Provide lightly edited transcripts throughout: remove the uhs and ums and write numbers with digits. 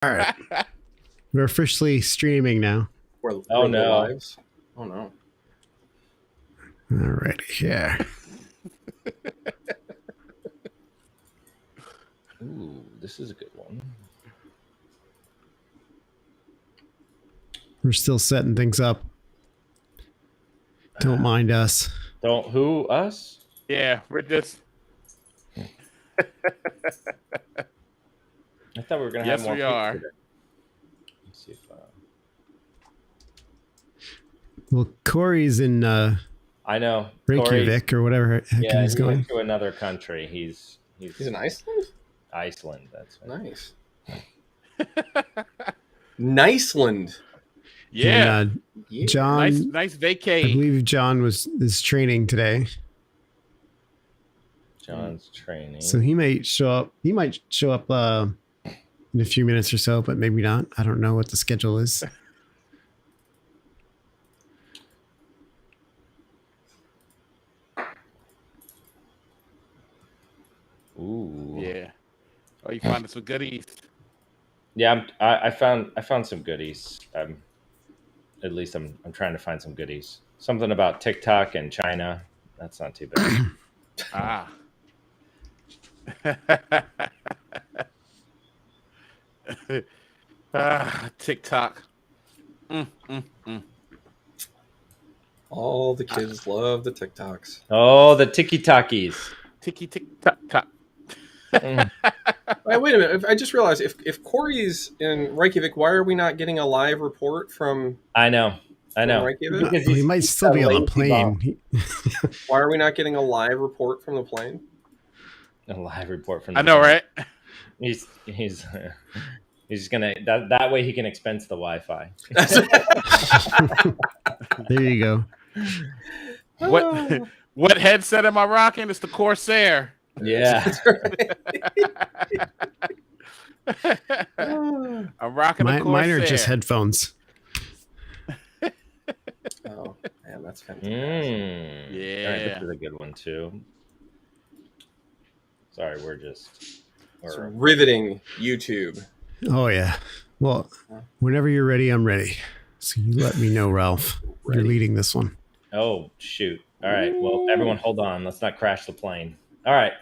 All right. We're officially streaming now. We're no. lives. Oh no. All right, here. Ooh, this is a good one. We're still setting things up. Don't mind us. Don't who us? Yeah, we're just. I thought we were gonna have more. Yes, we are. Today. Let's see if. Well, Corey's in I know Reykjavik or whatever heck yeah, he's going. Went to another country. He's in Iceland. Iceland. That's right. Nice. Niceland. Yeah. And, John, Nice vacay. I believe John is training today, John's training. so he might show up. He might show up in a few minutes or so, but maybe not. I don't know what the schedule is. Ooh. Yeah. Oh, you finding some goodies? Yeah, I found some goodies. At least I'm trying to find some goodies. Something about TikTok and China. That's not too bad. TikTok. All the kids love the TikToks. Oh, the tiki-takis. Tiki tick tock tock. Wait a minute. I just realized if Corey's in Reykjavik, why are we not getting a live report from? I know. Reykjavik? Because He might still be on the plane. Why are we not getting a live report from the plane? A live report from. I know, right? He's gonna that way he can expense the Wi-Fi. There you go. What headset am I rocking? It's the Corsair. Yeah. I'm rocking the Corsair. Mine are just headphones. Oh man, that's fantastic. Yeah. All right, this is a good one too. Sorry, It's riveting YouTube. Oh yeah. Well, whenever you're ready, I'm ready. So you let me know, Ralph. You're leading this one. Oh shoot. All right. Well, everyone hold on. Let's not crash the plane. All right.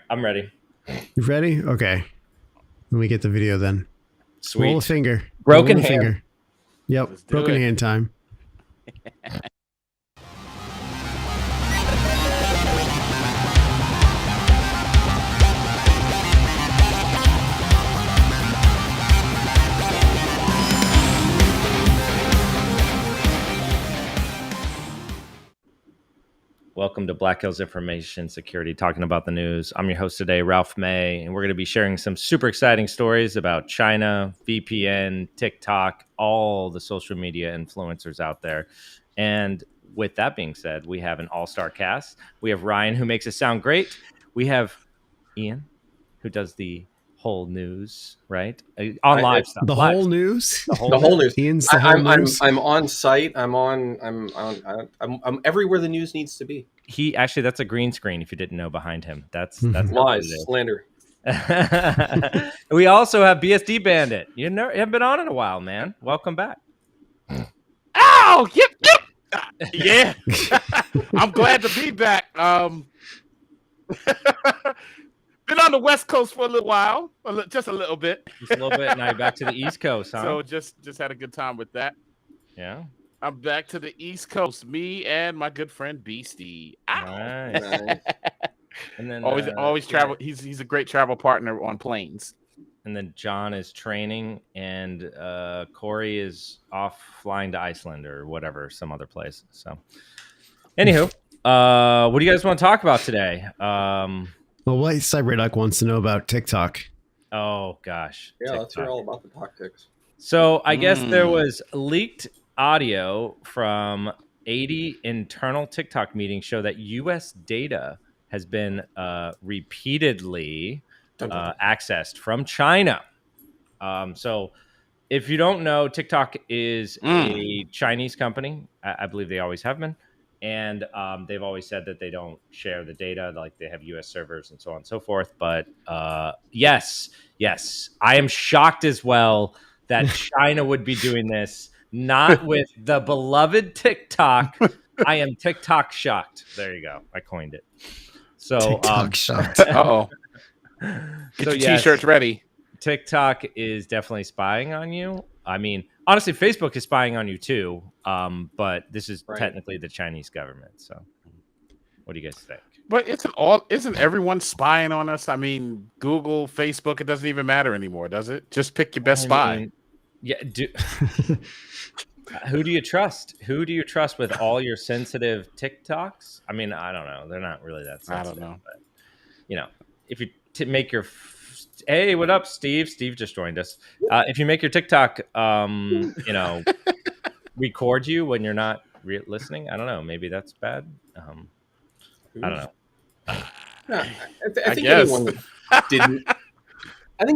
I'm ready. You ready? Okay. Let me get the video then. Sweet. Roll a finger. Broken Roll a hand. finger. Yep. Let's do Broken it. hand time. Welcome to Black Hills Information Security, talking about the news. I'm your host today, Ralph May, and we're going to be sharing some super exciting stories about China, VPN, TikTok, all the social media influencers out there. And with that being said, we have an all-star cast. We have Ryan, who makes it sound great. We have Ian, who does the whole news, right? On live stuff. The live whole stuff. news? The whole news. Ian's the whole news? I'm on site. I'm everywhere the news needs to be. He actually, that's a green screen. If you didn't know, behind him, that's not what Lies, it is. slander. We also have BSD Bandit. You haven't been on in a while, man. Welcome back. Oh, yep. Yeah. I'm glad to be back. Been on the West Coast for a little while, just a little bit. Just a little bit. Now you're back to the East Coast, huh? So just had a good time with that. Yeah. I'm back to the East Coast. Me and my good friend Beastie. Ow. Nice. And then Always travel. He's a great travel partner on planes. And then John is training, and Corey is off flying to Iceland or whatever, some other place. So, anywho, what do you guys want to talk about today? Well, what CyberDuck wants to know about TikTok. Oh gosh. Yeah, let's hear TikTok. all about the tactics. So I guess there was leaked audio from 80 internal TikTok meetings show that U.S. data has been repeatedly accessed from China. So if you don't know, TikTok is a Chinese company. I believe they always have been. And they've always said that they don't share the data, like they have U.S. servers and so on and so forth. But yes, I am shocked as well that China would be doing this, not with the beloved TikTok. I am TikTok shocked. There you go. I coined it. So TikTok shocked. Uh-oh. Get So, your yes. T-shirts ready. TikTok is definitely spying on you. I mean, honestly, Facebook is spying on you too. But this is technically the Chinese government. So, what do you guys think? But isn't everyone spying on us? I mean, Google, Facebook, it doesn't even matter anymore, does it? Just pick your best spy. Yeah. Who do you trust? Who do you trust with all your sensitive TikToks? I mean, I don't know. They're not really that sensitive. I don't know. But, if you make your hey, what up, Steve? Steve just joined us. If you make your TikTok, record you when you're not listening. I don't know. Maybe that's bad. I don't know. I think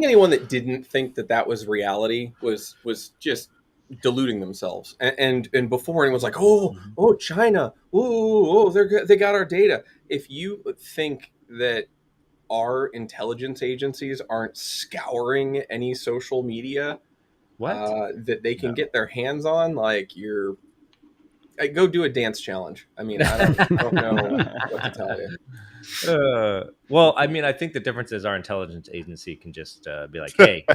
anyone that didn't think that was reality was just deluding themselves. And before anyone's like, oh, China, they got our data. If you think that our intelligence agencies aren't scouring any social media that they can get their hands on, like go do a dance challenge. I mean, I don't know what to tell you. Well, I mean, I think the difference is our intelligence agency can just be like, hey,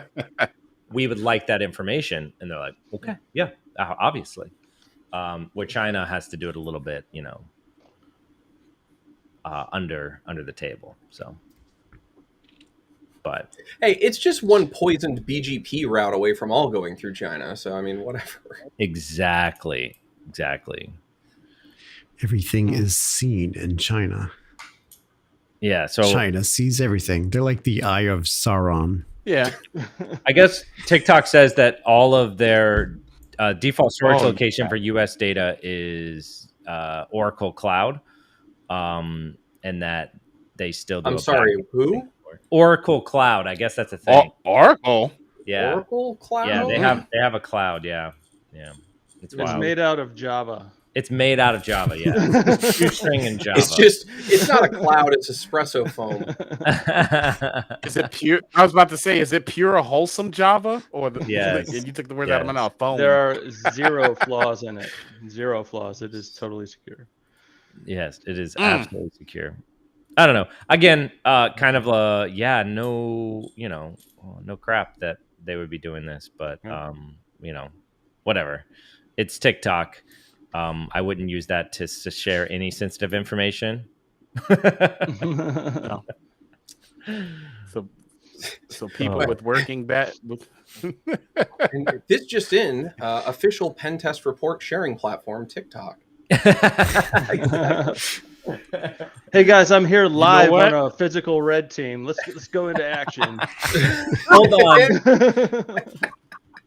we would like that information. And they're like, okay, yeah, obviously. Where China has to do it a little bit, under the table. So, but hey, it's just one poisoned BGP route away from all going through China. So, I mean, whatever. Exactly. Everything is seen in China. Yeah, so China sees everything. They're like the eye of Sauron. Yeah. I guess TikTok says that all of their default storage location for US data is Oracle Cloud, and that they still do. I'm sorry, who? Oracle Cloud. I guess that's a thing. Oracle? Yeah. Oracle Cloud? Yeah, they have a cloud, yeah. It's made out of Java. It's made out of Java, yeah. Shoestring and Java. It's not a cloud, it's espresso foam. Is it pure? I was about to say, is it pure wholesome Java? Or yes. You took the words out of my mouth. Foam. There are 0 flaws in it. 0 flaws. It is totally secure. Yes, it is absolutely secure. I don't know. Again, kind of no crap that they would be doing this, but whatever. It's TikTok. I wouldn't use that to share any sensitive information. No. So people with working And this just in, official pen test report sharing platform, TikTok. Hey guys, I'm here live on a physical red team. Let's go into action. Hold on.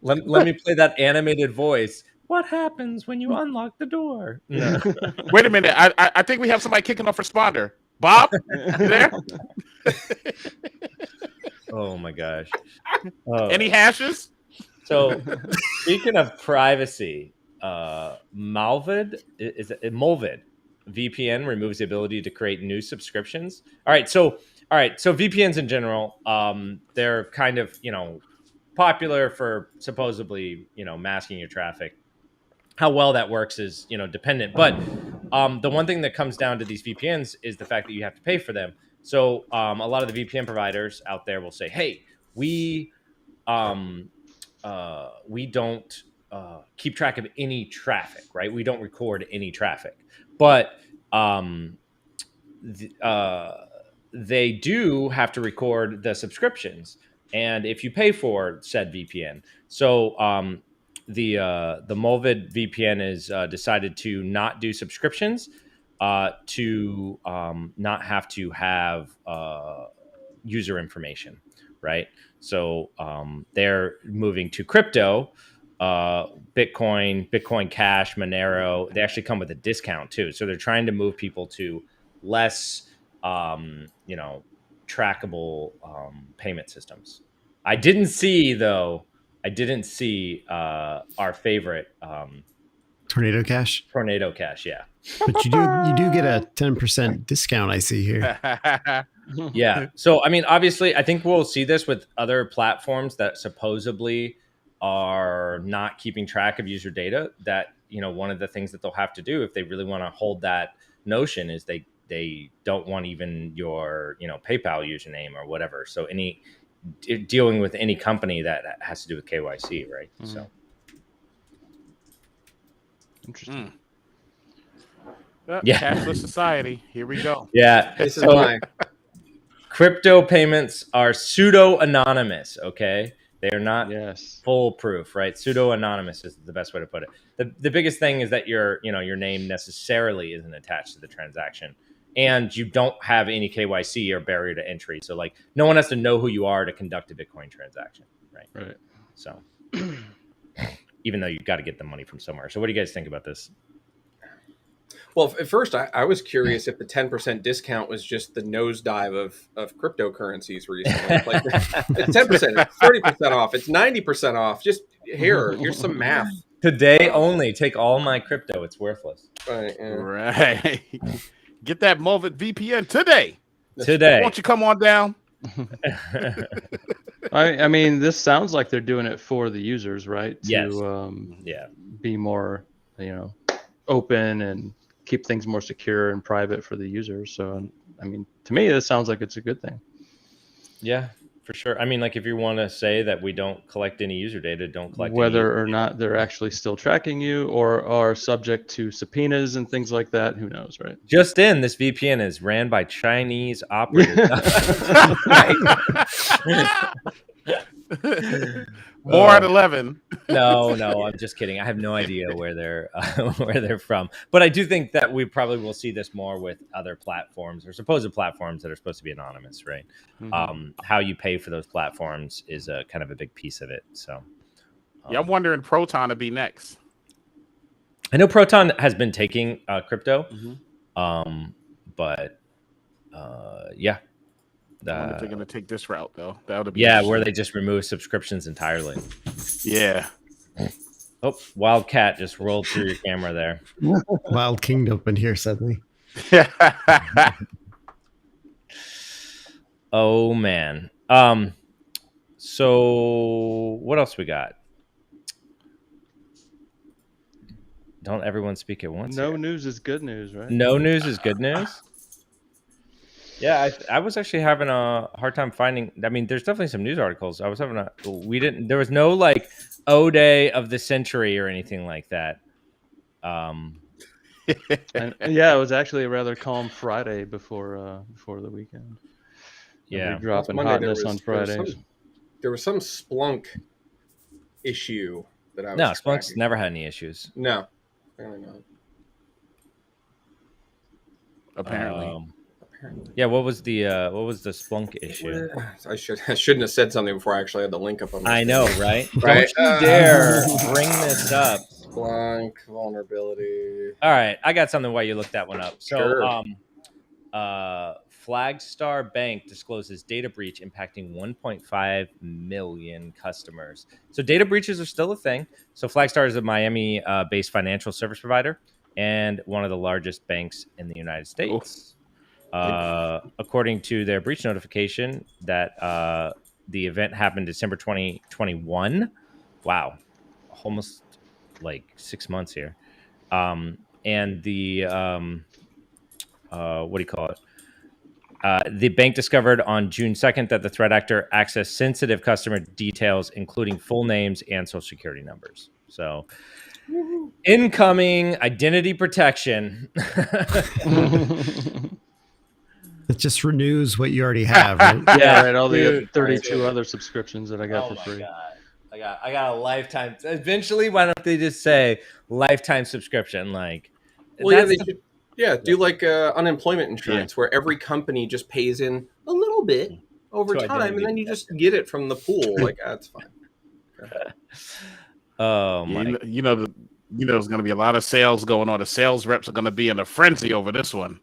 Let me play that animated voice. What happens when you unlock the door? No. Wait a minute. I think we have somebody kicking off responder. Bob, you there? Oh my gosh. Any hashes? So speaking of privacy, Mullvard VPN removes the ability to create new subscriptions. All right, so VPNs in general, they're kind of, popular for supposedly, masking your traffic. How well that works is, dependent. But the one thing that comes down to these VPNs is the fact that you have to pay for them. So a lot of the VPN providers out there will say, hey, we don't keep track of any traffic, right? We don't record any traffic. But they do have to record the subscriptions. And if you pay for said VPN. So the Mullvard VPN is decided to not do subscriptions, to not have to have user information, right? So they're moving to crypto, Bitcoin Cash, Monero. They actually come with a discount too. So they're trying to move people to less, trackable payment systems. I didn't see our favorite Tornado Cash. Tornado Cash, yeah. But you do get a 10% discount, I see here. Yeah. So, I mean, obviously, I think we'll see this with other platforms that supposedly are not keeping track of user data. That, one of the things that they'll have to do if they really want to hold that notion is they don't want even your, PayPal username or whatever. So dealing with any company that has to do with KYC, right? So. Interesting. Yeah. Cashless society. Here we go. Yeah. This is my crypto payments are pseudo anonymous. Okay. They're not foolproof, right? Pseudo anonymous is the best way to put it. The biggest thing is that your name necessarily isn't attached to the transaction, and you don't have any KYC or barrier to entry. So like no one has to know who you are to conduct a Bitcoin transaction, right? Right. So even though you've got to get the money from somewhere. So what do you guys think about this? Well, at first, I was curious if the 10% discount was just the nosedive of cryptocurrencies recently. Like, it's 10%, it's 30% off, it's 90% off. Just here's some math. Today only, take all my crypto. It's worthless. Right. Yeah. Right. Get that Mullvard VPN today. Today. Won't you come on down? I mean, this sounds like they're doing it for the users, right? To yes. Be more, open and keep things more secure and private for the users. So, I mean, to me, this sounds like it's a good thing. Yeah, for sure. I mean, like if you want to say that we don't collect any user data, don't collect whether or not they're actually still tracking you or are subject to subpoenas and things like that. Who knows, right? Just in, this VPN is ran by Chinese operators. More at 11. No, I'm just kidding. I have no idea where they're from. But I do think that we probably will see this more with other platforms or supposed platforms that are supposed to be anonymous, right? Mm-hmm. How you pay for those platforms is a kind of a big piece of it. So, I'm wondering Proton to be next. I know Proton has been taking crypto, but yeah. I wonder if they're going to take this route, though. That would be where they just remove subscriptions entirely. Yeah. Oh, Wildcat just rolled through your camera there. Wild Kingdom in here suddenly. Oh man. So what else we got? Don't everyone speak at once? No news is good news, right? No news is good news. Yeah, I was actually having a hard time finding. I mean, there's definitely some news articles. There was no like O-Day of the century or anything like that. It was actually a rather calm Friday before the weekend. Yeah, dropping hotness on Fridays. There was some Splunk issue that I was. No, Splunk's never had any issues. No, apparently not. Apparently. Yeah, what was the Splunk issue? I shouldn't have said something before I actually had the link up on I know, right? Right? Don't you dare bring this up. Splunk vulnerability. All right, I got something while you look that one up. So, Sure. Flagstar Bank discloses data breach impacting 1.5 million customers. So data breaches are still a thing. So Flagstar is a Miami-based financial service provider and one of the largest banks in the United States. According to their breach notification, that the event happened December 2021. Wow, almost like 6 months here. And the what do you call it? The bank discovered on June 2nd that the threat actor accessed sensitive customer details, including full names and social security numbers. So, incoming identity protection. It just renews what you already have, right? Yeah, right. All the 32 other subscriptions that I got for free. God. I got a lifetime. Eventually, why don't they just say lifetime subscription? Like, well, they should. Yeah, do like unemployment insurance, where every company just pays in a little bit over time, and then you just get it from the pool. Like, that's fine. Okay. Oh my! There's going to be a lot of sales going on. The sales reps are going to be in a frenzy over this one.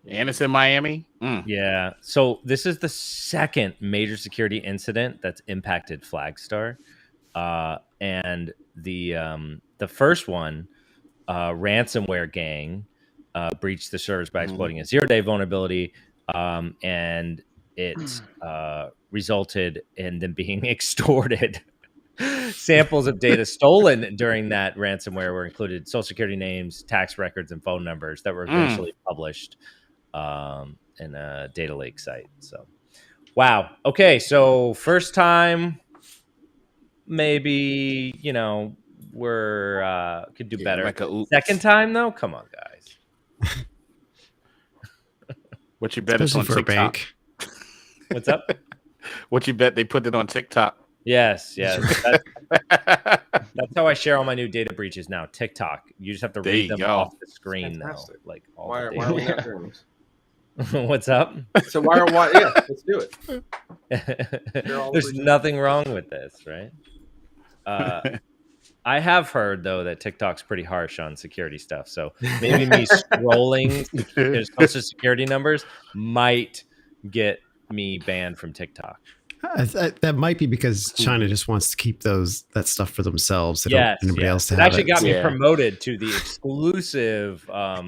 And it's in Miami. Yeah. So this is the second major security incident that's impacted Flagstar, and the first one, ransomware gang, breached the servers by exploiting a 0-day vulnerability, and it resulted in them being extorted. Samples of data stolen during that ransomware were included social security names, tax records, and phone numbers that were eventually published in a data lake site. So, wow. Okay, so first time, maybe we're could do better. Like a oops. Second time though, come on, guys. What you bet it's on Especially for a TikTok? bank. What's up? What you bet they put it on TikTok? Yes. That's how I share all my new data breaches now. TikTok. You just have to There read you them go. off the screen Fantastic. now. Like all Why the are we data. not doing this? What's up? So yeah, let's do it. There's nothing wrong with this, right? I have heard though that TikTok's pretty harsh on security stuff. So maybe me scrolling social security numbers might get me banned from TikTok. That might be because China just wants to keep that stuff for themselves. They Yes, don't want anybody else to it have actually got me Yeah. promoted to the exclusive what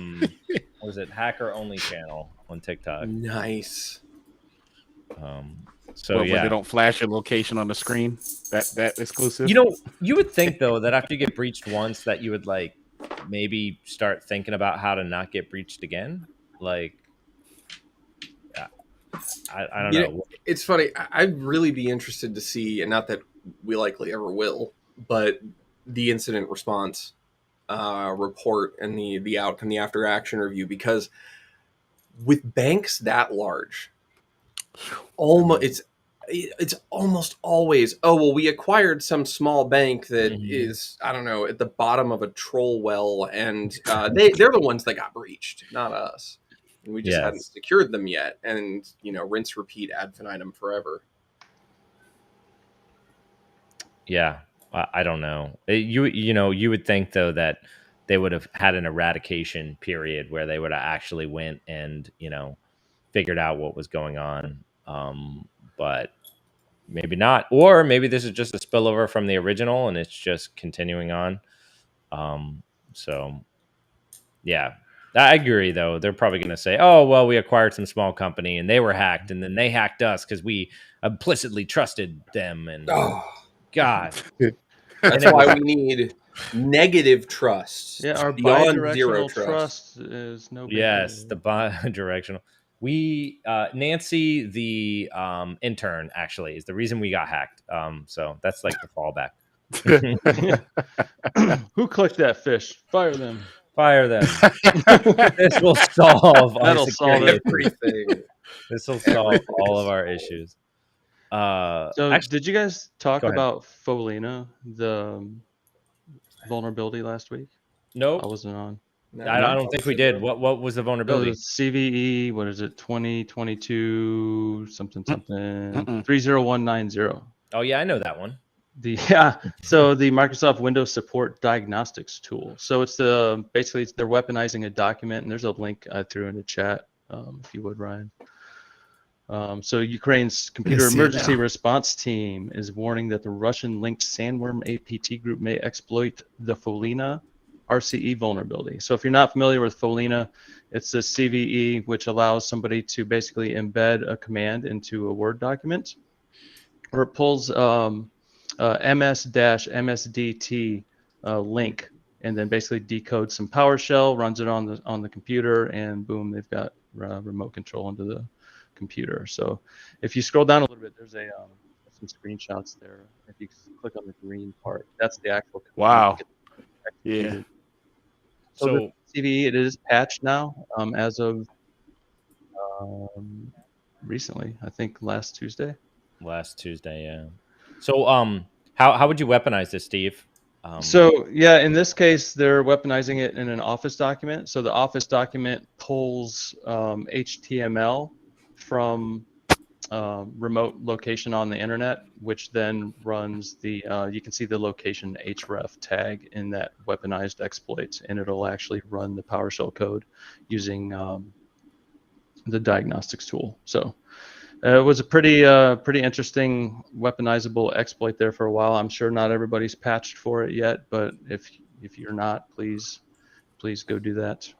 was it, hacker only channel on TikTok. Nice. So Where yeah, they don't flash your location on the screen. That exclusive. You would think though that after you get breached once, that you would like maybe start thinking about how to not get breached again. Like, I don't know. It's funny. I'd really be interested to see, and not that we likely ever will, but the incident response report and the outcome, the after action review, because with banks that large, it's almost always, oh well, we acquired some small bank that is, I don't know, at the bottom of a troll well, and they're the ones that got breached, not us. And we just hadn't secured them yet, and rinse, repeat, ad infinitum forever. Yeah, I don't know. You would think though that they would have had an eradication period where they would have actually went and figured out what was going on, but maybe not. Or maybe this is just a spillover from the original and it's just continuing on. So yeah. I agree, though. They're probably going to say, oh, well, we acquired some small company and they were hacked and then they hacked us because we implicitly trusted them. And God. That's why we need negative trust. Yeah, our beyond zero bidirectional trust is no big Yes, deal. the bidirectional. We, Nancy, the intern, actually, is the reason we got hacked. So that's like the fallback. Who clicked that fish? Fire them. Fire them. This will solve our That'll solve security. Everything. This will solve all of our issues. So, actually, did you guys talk go ahead. about Folina, the vulnerability last week? Nope. I wasn't on. I don't think we did. What was the vulnerability? CVE, what is it? 2022 something 30190. Oh yeah, I know that one. So the Microsoft Windows Support Diagnostics tool. So it's basically they're weaponizing a document, and there's a link I threw in the chat, if you would, Ryan. So Ukraine's computer emergency response team is warning that the Russian-linked Sandworm APT group may exploit the Folina RCE vulnerability. So if you're not familiar with Folina, it's a CVE which allows somebody to basically embed a command into a Word document, or it pulls ms-msdt link and then basically decodes some PowerShell, runs it on the computer, and boom, they've got remote control into the computer. So if you scroll down a little bit, there's some screenshots there. If you click on the green part, that's the actual command. Wow. Yeah. So the CVE, it is patched now, as of recently, I think last Tuesday. Yeah. So how would you weaponize this, Steve? So yeah, in this case, they're weaponizing it in an Office document. So the Office document pulls HTML from remote location on the internet, which then runs the you can see the location href tag in that weaponized exploit, and it'll actually run the PowerShell code using the diagnostics tool. So it was a pretty interesting weaponizable exploit there for a while. I'm sure not everybody's patched for it yet, but if you're not, please go do that.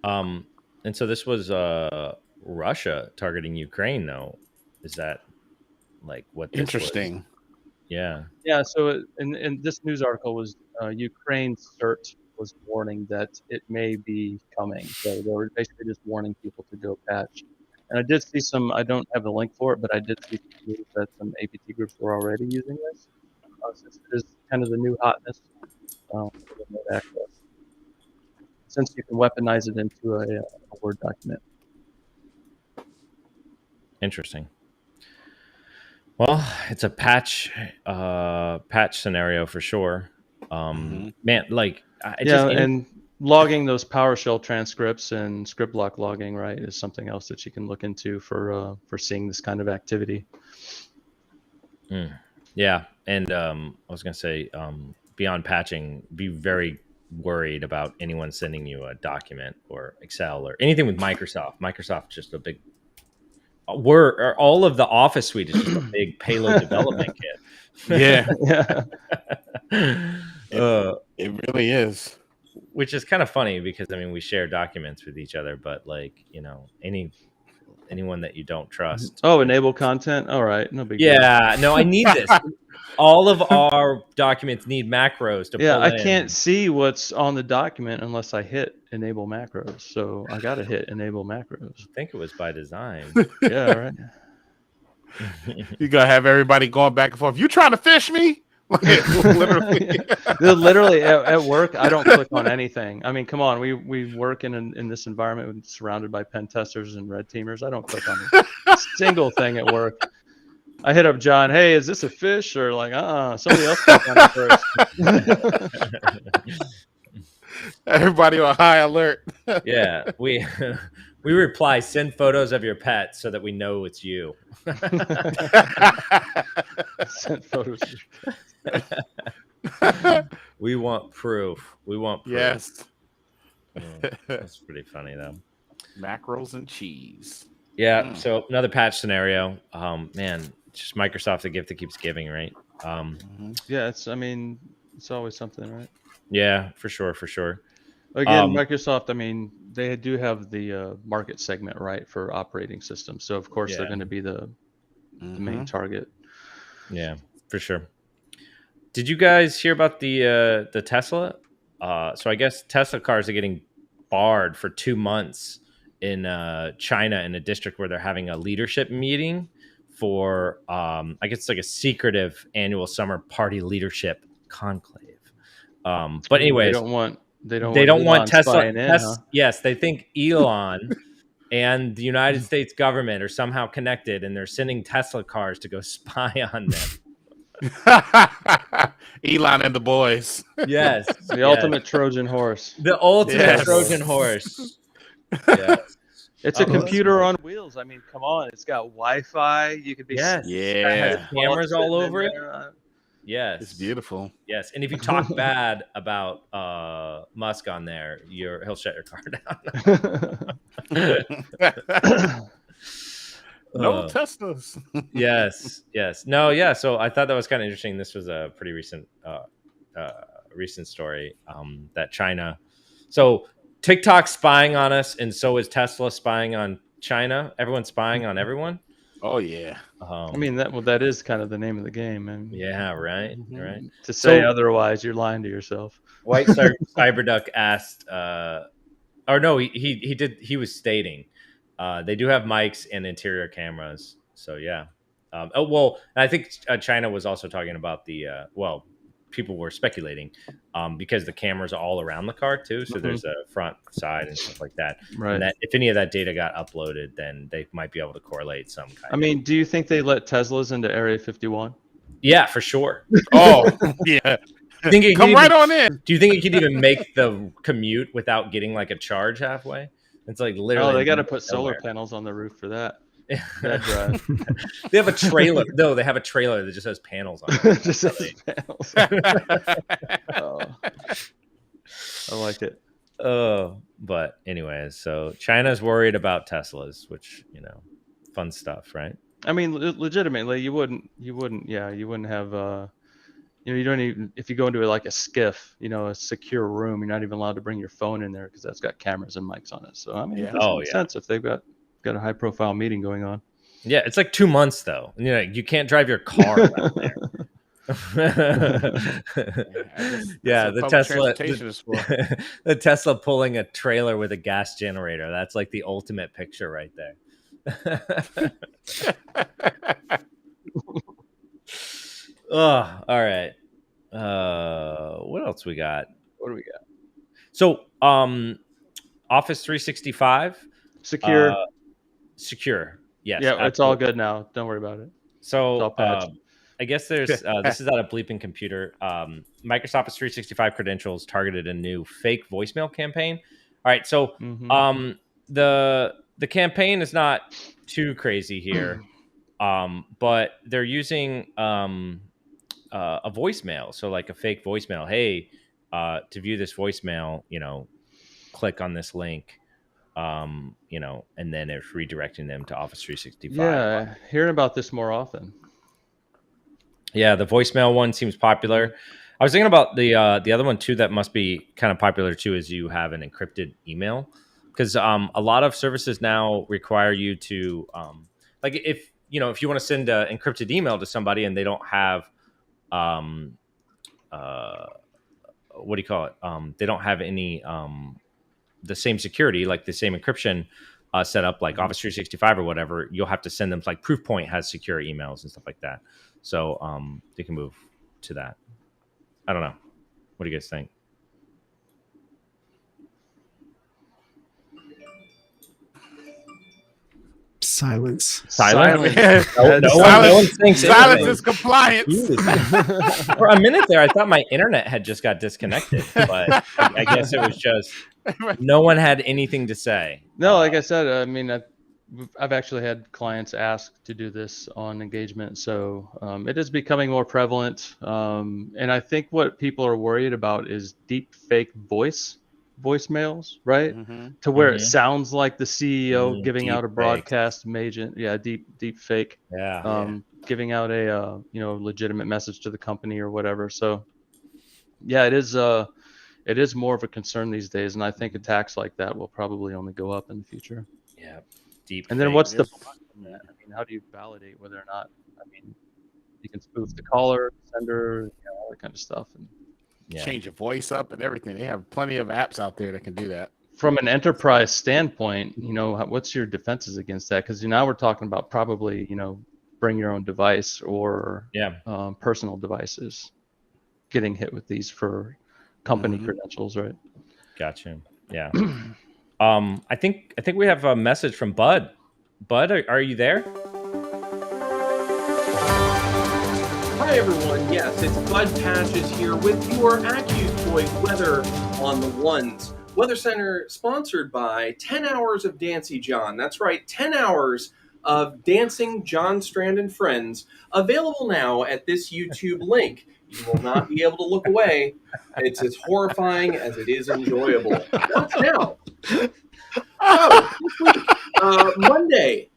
And so this was Russia targeting Ukraine, though. Is that like what this was? Interesting. Yeah. Yeah. So in this news article was Ukraine's CERT was warning that it may be coming. So they were basically just warning people to go patch. And I did see some. I don't have the link for it, but I did see some news that some APT groups were already using this. Since it is kind of the new hotness for remote access. Since you can weaponize it into a Word document. Interesting. Well, it's a patch scenario for sure. Man, like and logging those PowerShell transcripts and script block logging, right, is something else that you can look into for seeing this kind of activity. Yeah, and I was gonna say, beyond patching, be very worried about anyone sending you a document or Excel or anything with Microsoft. Microsoft just a big. All of the Office suite is just a big payload development kit. Yeah, it really is. Which is kind of funny because I mean we share documents with each other, but like anyone that you don't trust. Oh, enable content. All right, no big deal. Yeah, no, I need this. All of our documents need macros to. Yeah, pull I in. can't see what's on the document unless I hit enable macros. So I gotta hit enable macros. I think it was by design. Yeah, right. You gotta have everybody going back and forth. You trying to fish me? Literally at work, I don't click on anything. I mean, come on, we work in this environment surrounded by pen testers and red teamers. I don't click on a single thing at work. I hit up John. Hey, is this a fish or like somebody else click on it first? Everybody on high alert. Yeah, we reply, send photos of your pet so that we know it's you. Send photos. We want proof. Yes. That's pretty funny though. Macros and cheese. Yeah. So another patch scenario. Man, just Microsoft, the gift that keeps giving, right? Yeah, it's always something, right? Yeah, for sure. Again, Microsoft, I mean, they do have the market segment, right, for operating systems. So of course they're going to be the main target. Yeah, for sure. Did you guys hear about the Tesla? So I guess Tesla cars are getting barred for 2 months in China in a district where they're having a leadership meeting for I guess it's like a secretive annual summer party leadership conclave. But anyways, they don't want Tesla. Yes, they think Elon and the United States government are somehow connected, and they're sending Tesla cars to go spy on them. Elon and the boys. Yes. The ultimate Trojan horse. The ultimate Trojan horse. Yes. It's a computer on wheels. I mean, come on. It's got Wi-Fi. You could be... Yes. Yeah. It has cameras all over it. Yes. It's beautiful. Yes. And if you talk bad about Musk on there, he'll shut your car down. No Teslas. Yes. No, yeah. So I thought that was kind of interesting. This was a pretty recent story that China. So TikTok's spying on us, and so is Tesla spying on China. Everyone's spying on everyone. Oh yeah. I mean that is kind of the name of the game, and yeah, right. Right. To say otherwise, you're lying to yourself. White Cyberduck asked, or no, he did. He was stating. They do have mics and interior cameras. So, yeah. And I think China was also talking about people were speculating because the cameras are all around the car, too. So there's a front, side, and stuff like that. Right. And that if any of that data got uploaded, then they might be able to correlate some kind I mean, do you think they let Teslas into Area 51? Yeah, for sure. Oh, yeah. Come right on in. Do you think it could even make the commute without getting like a charge halfway? It's like literally. Oh, they got to put solar panels on the roof for that. That drive. They have a trailer. No, they have a trailer that just has panels on it. Just has panels. Oh, I like it. Oh, but anyways, so China's worried about Teslas, which fun stuff, right? I mean, legitimately, you wouldn't have you don't even, if you go into like a skiff, a secure room, you're not even allowed to bring your phone in there because that's got cameras and mics on it. So I mean, it doesn't make sense if they've got a high profile meeting going on. Yeah, it's like 2 months though. You can't drive your car around there. Yeah, the Tesla the Tesla pulling a trailer with a gas generator. That's like the ultimate picture right there. Oh, all right. What else we got? What do we got? So, Office 365 secure. Yes. Yeah, absolutely. it's all good now. Don't worry about it. So, I guess there's this is out of Bleeping Computer. Microsoft Office 365 credentials targeted a new fake voicemail campaign. All right, so the campaign is not too crazy here, but they're using a voicemail, so like a fake voicemail. Hey, to view this voicemail, click on this link. And then it's redirecting them to Office 365. Yeah, hearing about this more often. Yeah, the voicemail one seems popular. I was thinking about the other one too that must be kind of popular too, is you have an encrypted email, because a lot of services now require you to like if you want to send an encrypted email to somebody and they don't have what do you call it? They don't have any the same security, like the same encryption set up, like Office 365 or whatever. You'll have to send them, like Proofpoint has secure emails and stuff like that. So they can move to that. I don't know. What do you guys think? Silence. Silence is compliance. For a minute there, I thought my internet had just got disconnected, but I guess it was just no one had anything to say. No, like I said, I mean, I've actually had clients ask to do this on engagement, so it is becoming more prevalent. And I think what people are worried about is deep fake voicemails, right? To where it sounds like the CEO giving out a broadcast agent. Yeah, deep fake. Yeah. Giving out a legitimate message to the company or whatever. So yeah, it is more of a concern these days, and I think attacks like that will probably only go up in the future. Yeah. Deep and then what's the point in that? I mean, how do you validate whether or not? I mean, you can spoof the caller, sender, all that kind of stuff, and change your voice up and everything. They have plenty of apps out there that can do that. From an enterprise standpoint, what's your defenses against that? Because now we're talking about probably, bring your own device or personal devices getting hit with these for company credentials, right? Gotcha. Yeah. I think we have a message from Bud. Bud, are you there? Hi everyone, yes, it's Bud Patches here with your AccuToy Weather on the Ones. Weather Center sponsored by 10 hours of Dancy John. That's right, 10 hours of Dancing John Strand and Friends, available now at this YouTube link. You will not be able to look away. It's as horrifying as it is enjoyable. Watch now. Oh, this week, Monday,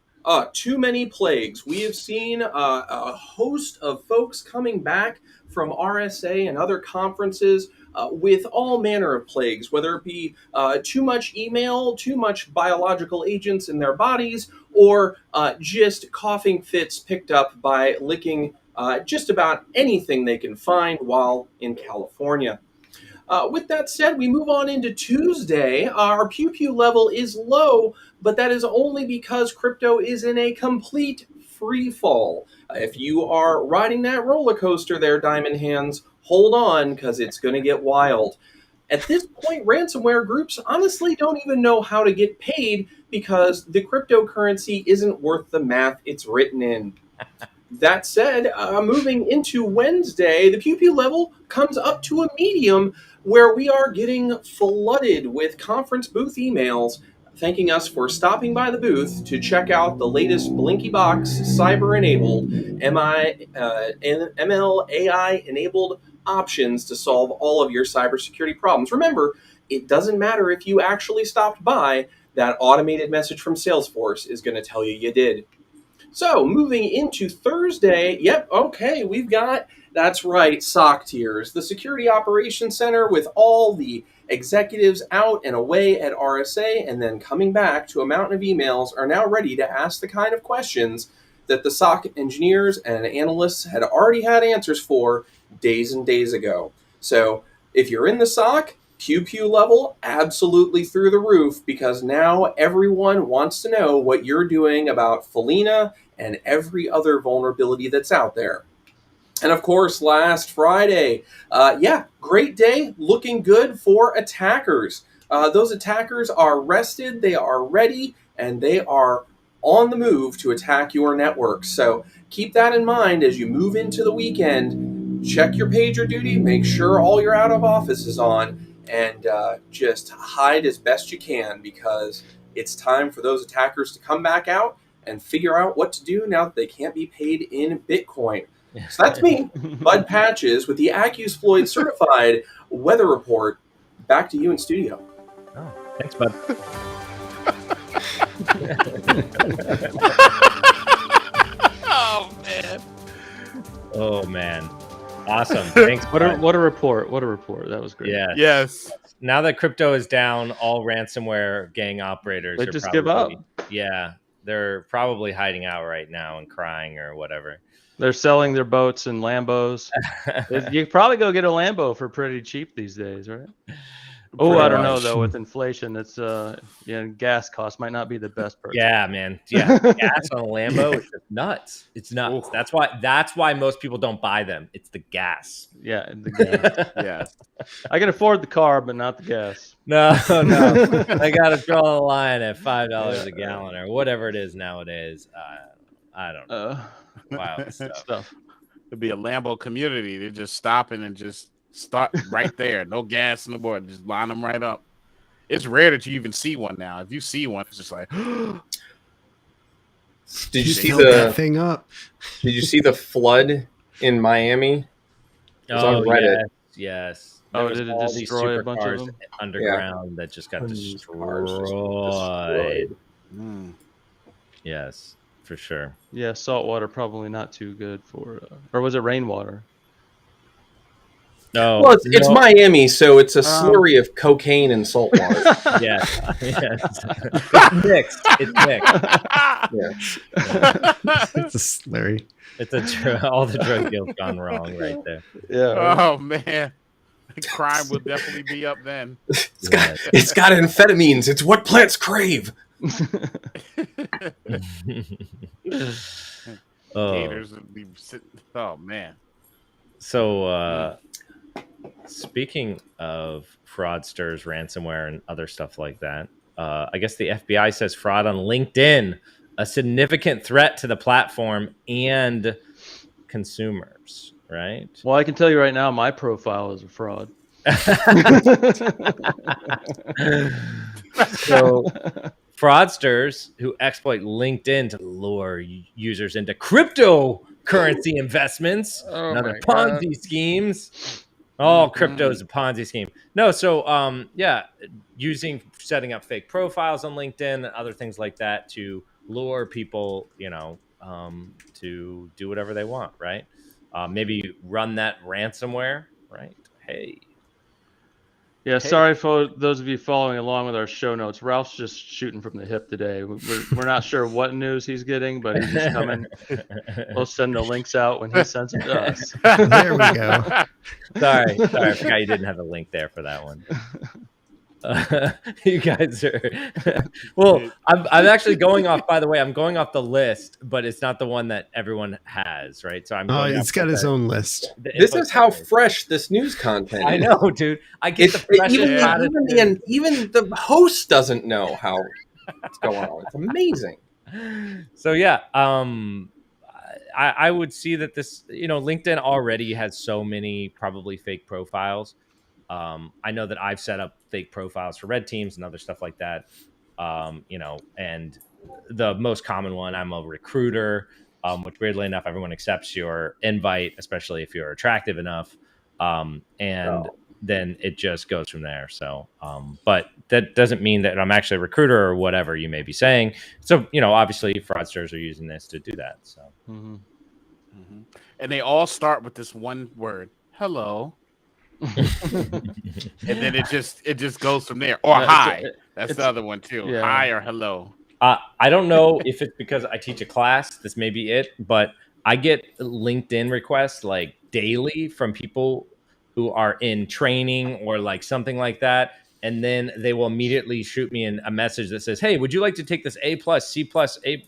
Too Many Plagues. We have seen a host of folks coming back from RSA and other conferences with all manner of plagues, whether it be too much email, too much biological agents in their bodies, or just coughing fits picked up by licking just about anything they can find while in California. With that said, we move on into Tuesday. Our pew-pew level is low, but that is only because crypto is in a complete free fall. If you are riding that roller coaster there, Diamond Hands, hold on, because it's going to get wild. At this point, ransomware groups honestly don't even know how to get paid because the cryptocurrency isn't worth the math it's written in. That said, moving into Wednesday, the pew-pew level comes up to a medium where we are getting flooded with conference booth emails thanking us for stopping by the booth to check out the latest Blinky Box cyber-enabled ML AI-enabled options to solve all of your cybersecurity problems. Remember, it doesn't matter if you actually stopped by, that automated message from Salesforce is going to tell you you did. So, moving into Thursday, we've got That's right, SOC tiers, the Security Operations Center with all the executives out and away at RSA and then coming back to a mountain of emails are now ready to ask the kind of questions that the SOC engineers and analysts had already had answers for days and days ago. So if you're in the SOC, QQ level absolutely through the roof, because now everyone wants to know what you're doing about Felina and every other vulnerability that's out there. And of course, last Friday, great day, looking good for attackers. Those attackers are rested, they are ready, and they are on the move to attack your network. So keep that in mind as you move into the weekend. Check your pager duty, make sure all your out of office is on, and just hide as best you can, because it's time for those attackers to come back out and figure out what to do now that they can't be paid in Bitcoin. So that's me, Bud Patches, with the AccuSploit certified weather report. Back to you in studio. Oh, thanks, Bud. Oh man. Oh man. Awesome. Thanks. What a report. What a report. That was great. Yeah. Yes. Now that crypto is down, all ransomware gang operators They are just probably, give up. Yeah. They're probably hiding out right now and crying or whatever. They're selling their boats and Lambos. You could probably go get a Lambo for pretty cheap these days, right? Oh, I don't know though. With inflation, it's gas costs might not be the best purchase. Yeah, man. Yeah, gas on a Lambo is just nuts. It's nuts. Ooh. That's why most people don't buy them. It's the gas. Yeah, the gas. Yes. I can afford the car, but not the gas. No. I gotta draw the line at $5 a gallon or whatever it is nowadays. I don't know. Wow, Stuff. It'd be a Lambo community. They're just stopping and just start right there. No gas on the board. Just line them right up. It's rare that you even see one now. If you see one, it's just like. Did you see filled that thing up? Did you see the flood in Miami? It was on Reddit. Yes. Oh, There did was it all these destroy a bunch of supercars them? underground that just got These cars just destroyed. Mm. Yes, for sure. Yeah, saltwater probably not too good for. Or was it rainwater? No. Well, it's Miami, so it's a slurry of cocaine and salt water. Yes. It's mixed. Yeah. It's a slurry. It's all the drug deals gone wrong right there. Yeah. Oh man, crime will definitely be up then. It's got amphetamines. It's what plants crave. Gators would be sitting. Oh man. So, speaking of fraudsters, ransomware, and other stuff like that, I guess the FBI says fraud on LinkedIn, a significant threat to the platform and consumers, right? Well, I can tell you right now, my profile is a fraud. So, fraudsters who exploit LinkedIn to lure users into cryptocurrency investments, Oh another my Ponzi schemes. Oh, crypto is a Ponzi scheme. No, so setting up fake profiles on LinkedIn and other things like that to lure people, to do whatever they want, right? Maybe run that ransomware, right? Hey. Yeah, sorry for those of you following along with our show notes. Ralph's just shooting from the hip today. We're not sure what news he's getting, but he's just coming. We'll send the links out when he sends them to us. There we go. Sorry, I forgot you didn't have a link there for that one. You guys are well. I'm actually going off. By the way, I'm going off the list, but it's not the one that everyone has, right? So I'm. It's got its own list. This is how fresh this news content is. I know, dude. I get the freshest. Even the host doesn't know how it's going on. It's amazing. So yeah, I would see that this, LinkedIn already has so many probably fake profiles. I know that I've set up fake profiles for red teams and other stuff like that. And the most common one, I'm a recruiter, which weirdly enough, everyone accepts your invite, especially if you're attractive enough. Then it just goes from there. So, but that doesn't mean that I'm actually a recruiter or whatever you may be saying. So, obviously fraudsters are using this to do that. So. Mm-hmm. and they all start with this one word, hello. And then it just goes from there. Or hi. That's the other one too. Yeah. Hi or hello. I don't know if it's because I teach a class. This may be it, but I get LinkedIn requests like daily from people who are in training or like something like that. And then they will immediately shoot me a message that says, "Hey, would you like to take this A+, C+, A,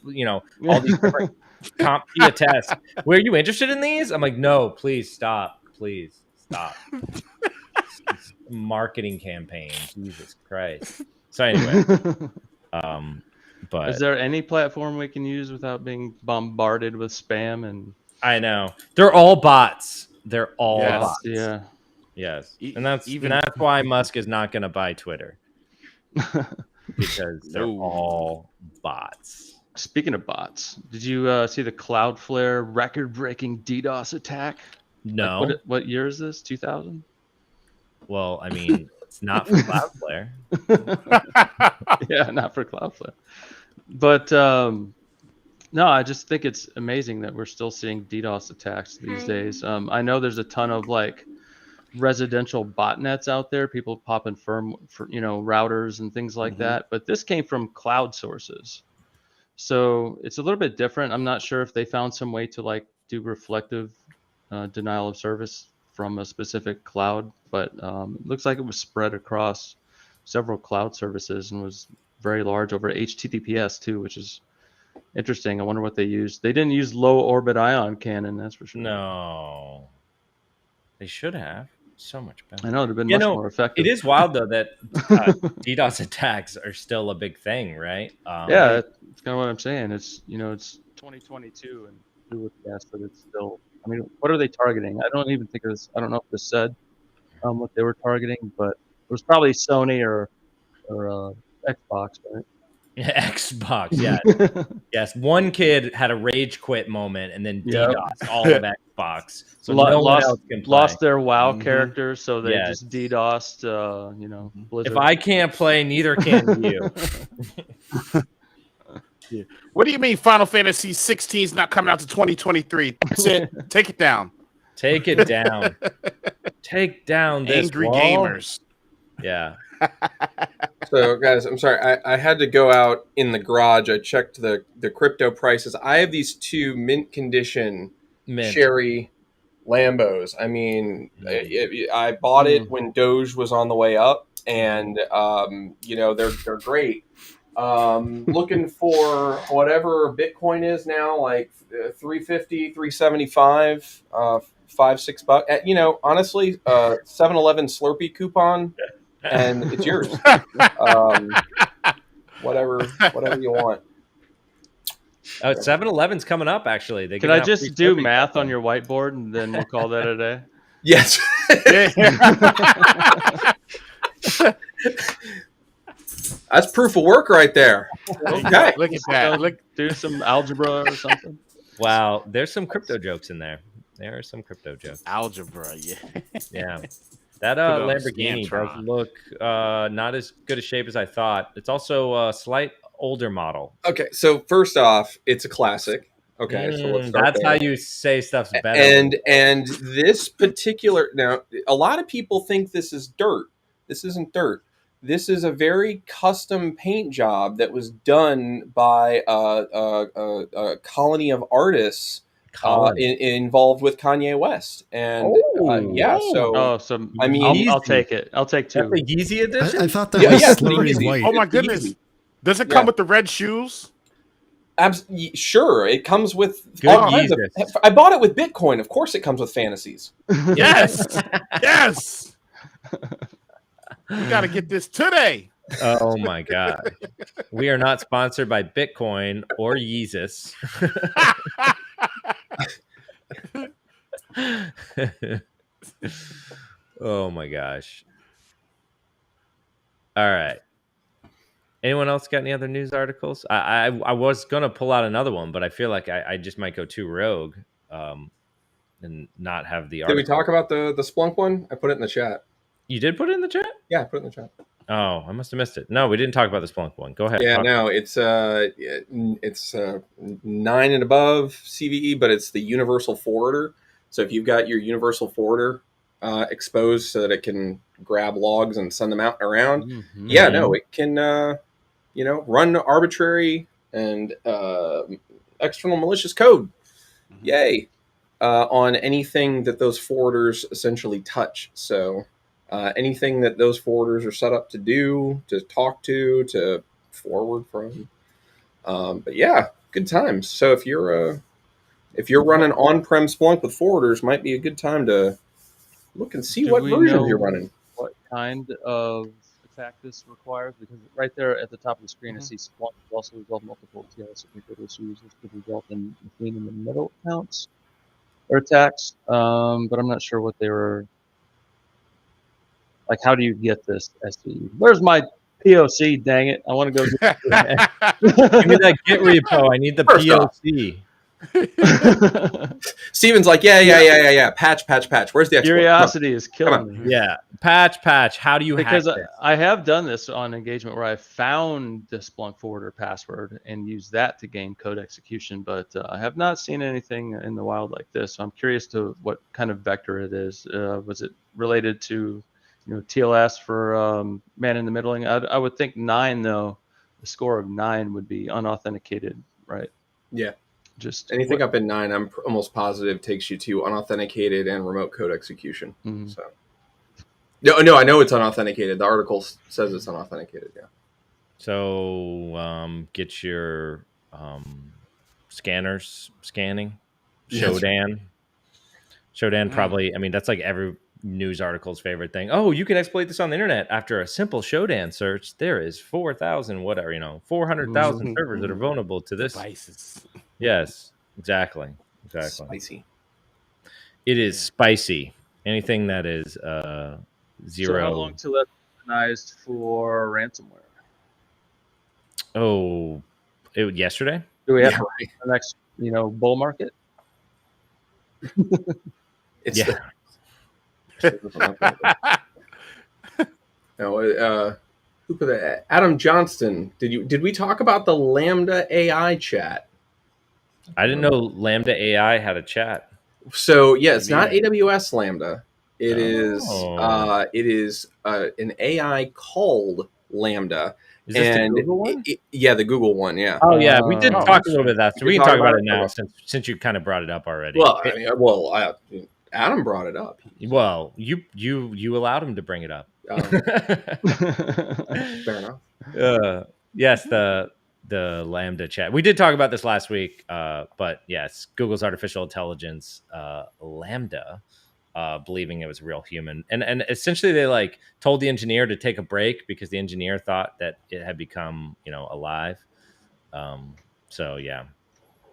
all these different CompTIA tests? Were you interested in these?" I'm like, "No, please stop. Please stop." It's a marketing campaign. Jesus Christ. So anyway, but is there any platform we can use without being bombarded with spam? And I know they're all bots. They're all bots. Yeah. Yes, and that's why Musk is not going to buy Twitter because they're all bots. Speaking of bots, did you see the Cloudflare record-breaking DDoS attack? No. Like, what year is this? 2000? Well, I mean, it's not for Cloudflare. Yeah, not for Cloudflare. But no, I just think it's amazing that we're still seeing DDoS attacks these days. I know there's a ton of like residential botnets out there, people popping routers and things like that. But this came from cloud sources, so it's a little bit different. I'm not sure if they found some way to like do reflective denial of service from a specific cloud, but it looks like it was spread across several cloud services and was very large over HTTPS too, which is interesting. I wonder what they used. They didn't use low orbit ion cannon, that's for sure. No, they should have. So much better. I know, it'd have been much more effective. It is wild though that DDoS attacks are still a big thing, right? Yeah, that's kind of what I'm saying. It's it's 2022, and who would guess that it's still? I mean, what are they targeting? I don't even think I don't know if this said what they were targeting, but it was probably Sony or Xbox, right? Xbox, yeah. Yes, one kid had a rage quit moment and then DDoS all of Xbox. So no one else can play. Lost their WoW character, so they just DDoSed, Blizzard. If I can't play, neither can you. What do you mean Final Fantasy 16 is not coming out to 2023? That's it. Take it down. Take it down. Take down this angry wall. Gamers. Yeah. So, guys, I'm sorry. I had to go out in the garage. I checked the crypto prices. I have these two mint condition Sherry Lambos. I mean, I bought it when Doge was on the way up, and they're great. Looking for whatever Bitcoin is now, like 350, 375, $5-6. Honestly, 7-Eleven Slurpee coupon. And it's yours. Whatever you want. Oh, 7-Eleven's coming up, actually. Can I just do math on your whiteboard and then we'll call that a day? Yes. That's proof of work right there. Okay. Look at that. Do some algebra or something. Wow. There's some crypto jokes in there. There are some crypto jokes. Algebra, Yeah. That Lamborghini does look not as good a shape as I thought. It's also a slight older model. Okay, so first off, it's a classic. Okay, so let's start that's there. How you say stuff's better. And this particular, now, a lot of people think this is dirt. This isn't dirt. This is a very custom paint job that was done by a colony of artists involved with Kanye West, and so I mean, I'll take it. I'll take two. That's a Yeezy edition. I thought that was slurry white. Oh my goodness! Does it come with the red shoes? Sure, it comes with all kinds of. I bought it with Bitcoin. Of course, it comes with fantasies. Yes, yes. We got to get this today. Oh my god! We are not sponsored by Bitcoin or Yeezus. Oh my gosh. All right. Anyone else got any other news articles? I was gonna pull out another one, but I feel like I just might go too rogue and not have the article. Did we talk about the Splunk one? I put it in the chat. You did put it in the chat? Yeah, I put it in the chat. Oh, I must have missed it. No, we didn't talk about the Splunk one. Go ahead. Yeah, no, it's 9 and above CVE, but it's the universal forwarder. So if you've got your universal forwarder exposed so that it can grab logs and send them out and around, it can run arbitrary and external malicious code. Yay. On anything that those forwarders essentially touch. So anything that those forwarders are set up to do, to talk to forward from. But yeah, good times. So if you're running on-prem Splunk with forwarders, might be a good time to look and see what versions you're running. What kind of attack this requires? Because right there at the top of the screen, I see Splunk will also resolve multiple TLS security issues. This could result in machine in the middle accounts or attacks. But I'm not sure what they were. Like, how do you get this SDE? Where's my POC? Dang it! I want to go. Give me that Git repo. I need the POC. Steven's like, yeah. Patch. Where's the export? Curiosity is killing me. Yeah, patch. How do you hack this? I have done this on engagement where I found the Splunk forwarder password and used that to gain code execution, but I have not seen anything in the wild like this. So I'm curious to what kind of vector it is. Was it related to TLS for man in the middling? I would think 9 though. The score of 9 would be unauthenticated, right? Yeah. Just anything up in 9, I'm almost positive takes you to unauthenticated and remote code execution. So, no, I know it's unauthenticated. The article says it's unauthenticated. Yeah. So, get your scanners scanning. Shodan. Shodan probably. I mean, that's like every news article's favorite thing. Oh, you can exploit this on the internet after a simple Shodan search. There is 4,000 whatever 400,000 servers that are vulnerable to this. Devices. Yes, exactly. Spicy. It is spicy. Anything that is zero. So how long till that's organized for ransomware? Oh, yesterday. Do we have the next bull market? It's who put that? Adam Johnston. Did we talk about the Lambda AI chat? I didn't know Lambda AI had a chat. So yeah, it's not AWS Lambda. It is an AI called Lambda. Is this the Google one? The Google one. Yeah. Oh yeah, we did talk a little bit of that. So we can talk about it now since you kind of brought it up already. Well, Adam brought it up. Well, you allowed him to bring it up. Fair enough. Yes, the Lambda chat. We did talk about this last week, but yes, Google's artificial intelligence, Lambda, believing it was a real human, and essentially they told the engineer to take a break because the engineer thought that it had become alive. So yeah,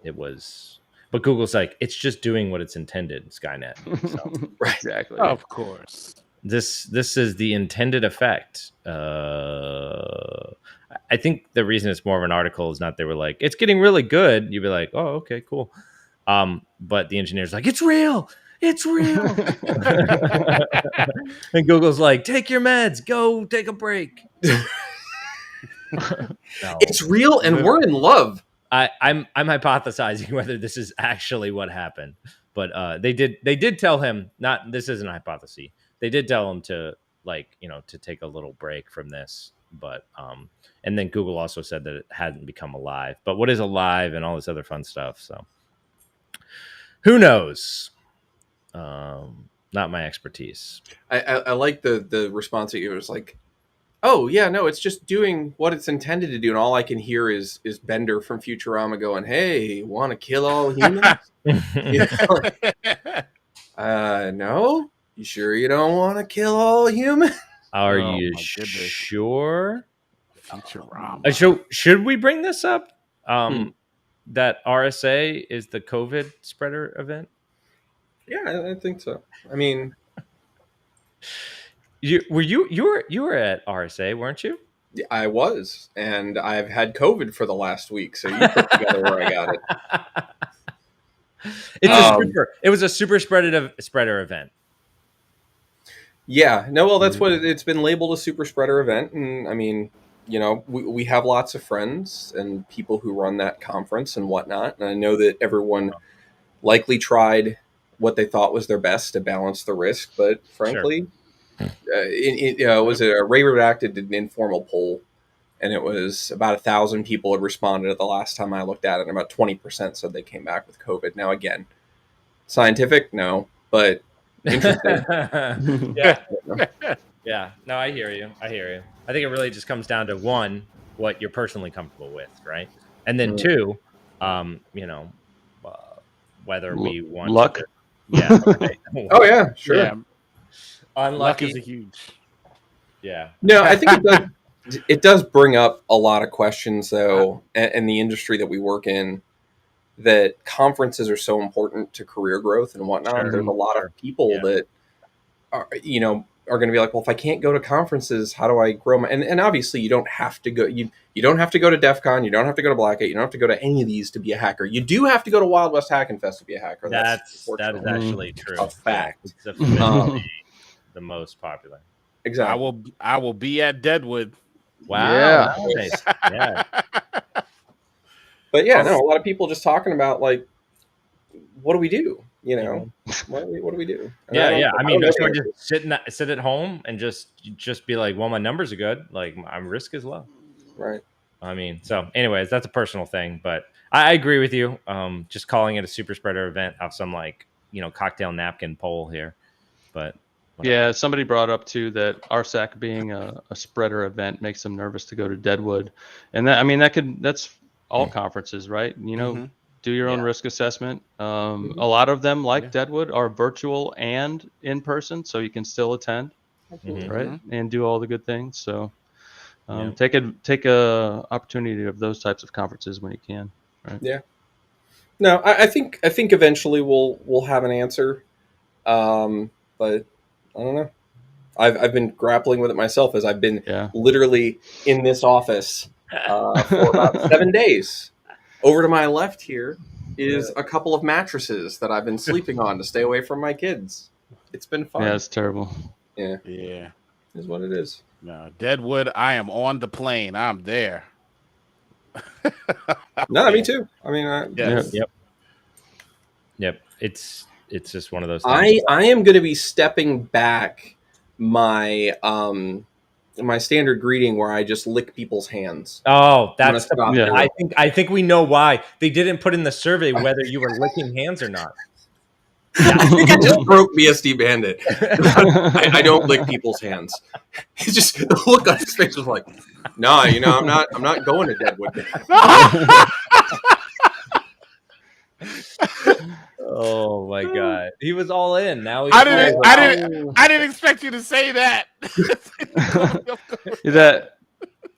it was. But Google's like, it's just doing what it's intended, Skynet. So. Right. Exactly. Of course. This is the intended effect. I think the reason it's more of an article is not they were like, it's getting really good. You'd be like, oh, okay, cool. But the engineer's like, it's real. It's real. And Google's like, take your meds. Go take a break. No. It's real and we're in love. I'm hypothesizing whether this is actually what happened, but they did tell him not. This isn't a hypothesis. They did tell him to to take a little break from this, but and then Google also said that it hadn't become alive. But what is alive and all this other fun stuff? So who knows? Not my expertise. I like the response that you was like, oh yeah, no, it's just doing what it's intended to do, and all I can hear is Bender from Futurama going, "Hey, want to kill all humans?" No, you sure you don't want to kill all humans? Are you sure? Futurama. Should we bring this up? That RSA is the COVID spreader event. Yeah, I think so. I mean. You were at RSA, weren't you? I was, and I've had COVID for the last week, so you put together where I got it. It was a super spreader event. Yeah, no, well, that's what it's been labeled, a super spreader event, and I mean, we have lots of friends and people who run that conference and whatnot, and I know that everyone likely tried what they thought was their best to balance the risk. But frankly, was it a Ray Redacted did an informal poll, and it was about 1,000 people had responded at the last time I looked at it, and about 20% said they came back with COVID. Now, again, scientific, no, but interesting. Yeah. No, I hear you. I think it really just comes down to one, what you're personally comfortable with, right? And then two, whether we want luck. Right. Oh yeah, sure. Yeah. Unlucky. Luck is a huge. Yeah. No, I think it does bring up a lot of questions, though, in the industry that we work in, that conferences are so important to career growth and whatnot. Sure. There's a lot of people that are going to be like, well, if I can't go to conferences, how do I grow my? And obviously, you don't have to go. You don't have to go to DEF CON. You don't have to go to Black Hat. You don't have to go to any of these to be a hacker. You do have to go to Wild West Hacking Fest to be a hacker. That is actually true. A fact. It's officially the most popular. Exactly. I will be at Deadwood. Wow. Yeah. Nice. Yeah. But yeah, no, a lot of people just talking about like, what do we do? What do we do? And Yeah. I mean, don't or know. just sit at home and just be like, well, my numbers are good. Like my risk is low. Right. I mean, so anyways, that's a personal thing, but I agree with you. Just calling it a super spreader event off some cocktail napkin poll here, but whatever. Yeah, somebody brought up too that RSAC being a spreader event makes them nervous to go to Deadwood, and that's all conferences, right? Do your own risk assessment. A lot of them, like Deadwood, are virtual and in person, so you can still attend, right, and do all the good things. So take a opportunity of those types of conferences when you can. Right? Yeah. No, I think eventually we'll have an answer, but I don't know. I've been grappling with it myself as I've been literally in this office for about 7 days. Over to my left here is a couple of mattresses that I've been sleeping on to stay away from my kids. It's been fun. Yeah, it's terrible. Yeah. Yeah. Is what it is. No, Deadwood, I am on the plane. I'm there. No, me too. I mean, Yep. It's just one of those things. I am going to be stepping back my my standard greeting where I just lick people's hands. Oh, that's I think we know why they didn't put in the survey whether you were licking hands or not. I think I just broke BSD Bandit. I don't lick people's hands. It's just the look on his face was like, no, I'm not going to Deadwood. Oh my god, he was all in. Now I didn't expect you to say that.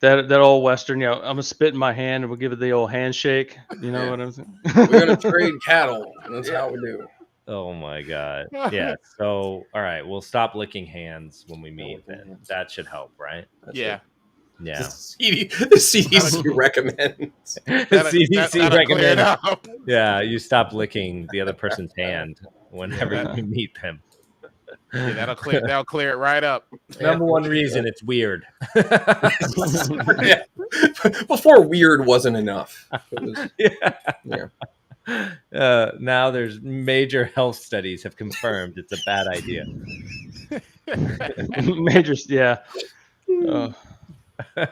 that old Western, I'm gonna spit in my hand and we'll give it the old handshake. You know what I'm saying? We're gonna trade cattle. That's how we do. Oh my god. Yeah. So all right, we'll stop licking hands when we meet. Then that should help, right? Yeah. Yeah. The CDC recommends. The CDC recommends. Yeah, you stop licking the other person's hand whenever you meet them. Yeah, that'll clear it right up. Number one reason it's weird. Before weird wasn't enough. Now there's major health studies have confirmed it's a bad idea.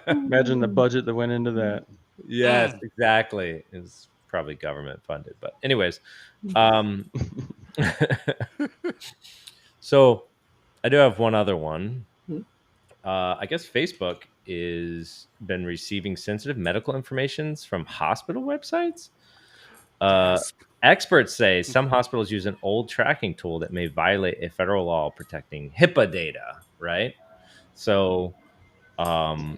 Imagine the budget that went into that. Yes, exactly. It's probably government funded, but anyways, so I do have one other one. I guess Facebook is been receiving sensitive medical information from hospital websites. Experts say some hospitals use an old tracking tool that may violate a federal law protecting HIPAA data, right? So I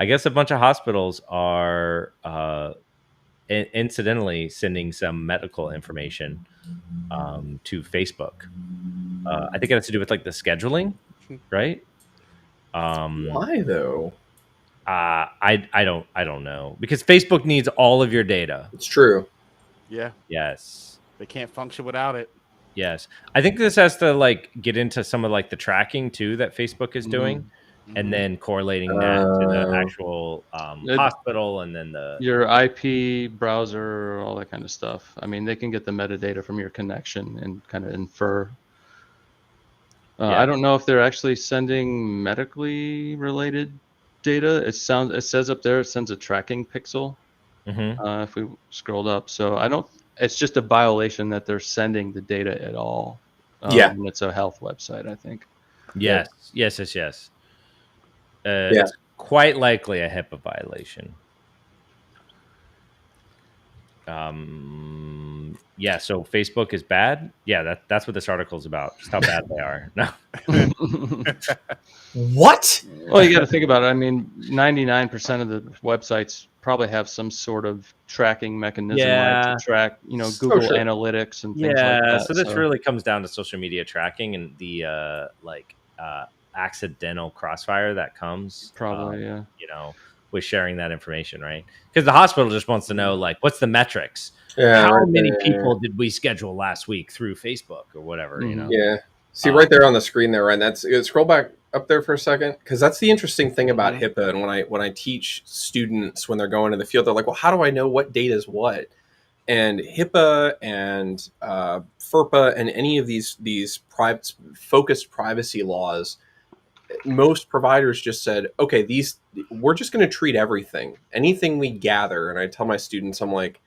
guess a bunch of hospitals are incidentally sending some medical information to Facebook. I think it has to do with like the scheduling, right? Why though? I don't know, because Facebook needs all of your data. It's true. Yeah. Yes. They can't function without it. Yes. I think this has to like get into some of like the tracking too that Facebook is doing. and then correlating that to the actual hospital, and then your IP browser, all that kind of stuff. I mean, they can get the metadata from your connection and kind of infer. I don't know if they're actually sending medically related data. It says up there it sends a tracking pixel. If we scrolled up, so I don't. It's just a violation that they're sending the data at all. And it's a health website, I think. Yes. It's quite likely a HIPAA violation. So Facebook is bad. Yeah, that's what this article is about. Just how bad they are. No. What? Well, you got to think about it. I mean, 99% of the websites probably have some sort of tracking mechanism, right, to track, Google Analytics and things like that. So this really comes down to social media tracking and the accidental crossfire that comes with sharing that information, right? Because the hospital just wants to know, like, what's the metrics? How many people did we schedule last week through Facebook or whatever? Yeah. See right there on the screen there, Ryan. That's scroll back up there for a second, because that's the interesting thing about HIPAA. And when I teach students when they're going to the field, they're like, well, how do I know what data is what? And HIPAA and FERPA and any of these focused privacy laws, most providers just said, okay, we're just going to treat anything we gather. And I tell my students, I'm like,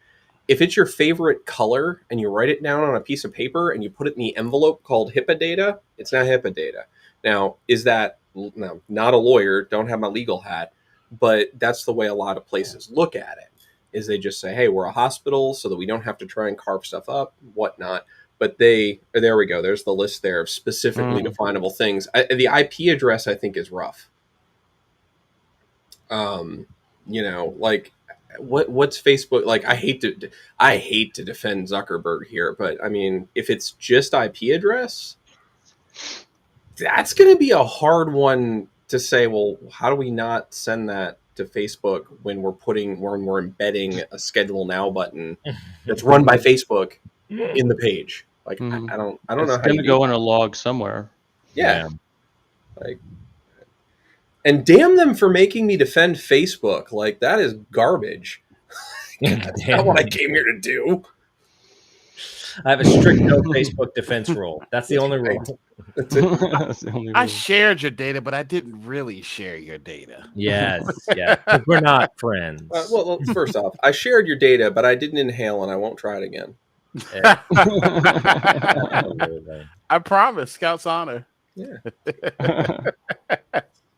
if it's your favorite color and you write it down on a piece of paper and you put it in the envelope called HIPAA data, it's not HIPAA data. Now, no, not a lawyer, don't have my legal hat, but that's the way a lot of places look at it, is they just say, hey, we're a hospital so that we don't have to try and carve stuff up, whatnot. But there we go. There's the list there of specifically definable things. The IP address, I think, is rough. What's Facebook like? I hate to defend Zuckerberg here, but I mean, if it's just IP address, that's going to be a hard one to say. Well, how do we not send that to Facebook when we're embedding a Schedule Now button that's run by Facebook in the page? Like, I don't know. It's going to go in a log somewhere. Yeah. And damn them for making me defend Facebook. Like, that is garbage. That's not what I came here to do. I have a strict no Facebook defense rule. That's the only rule. That's the only rule. I shared your data, but I didn't really share your data. Yes. We're not friends. Well, first off, I shared your data, but I didn't inhale, and I won't try it again. Yeah. I promise. Scout's honor. Yeah.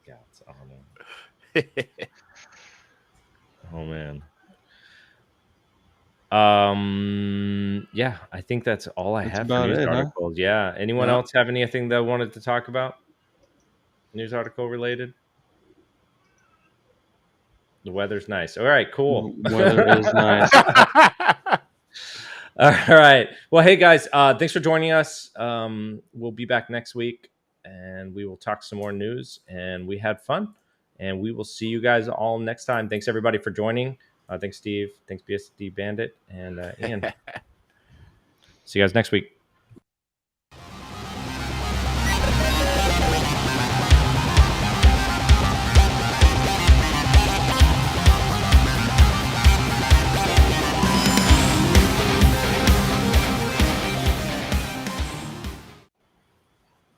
Scout's honor. Oh man. Yeah, I think that's all I have for news articles. Huh? Yeah. Anyone else have anything they wanted to talk about? News article related? The weather's nice. All right, cool. Weather is nice. All right. Well, hey guys, thanks for joining us. We'll be back next week and we will talk some more news, and we had fun, and we will see you guys all next time. Thanks everybody for joining. Thanks Steve. Thanks BSD Bandit and Ian. See you guys next week.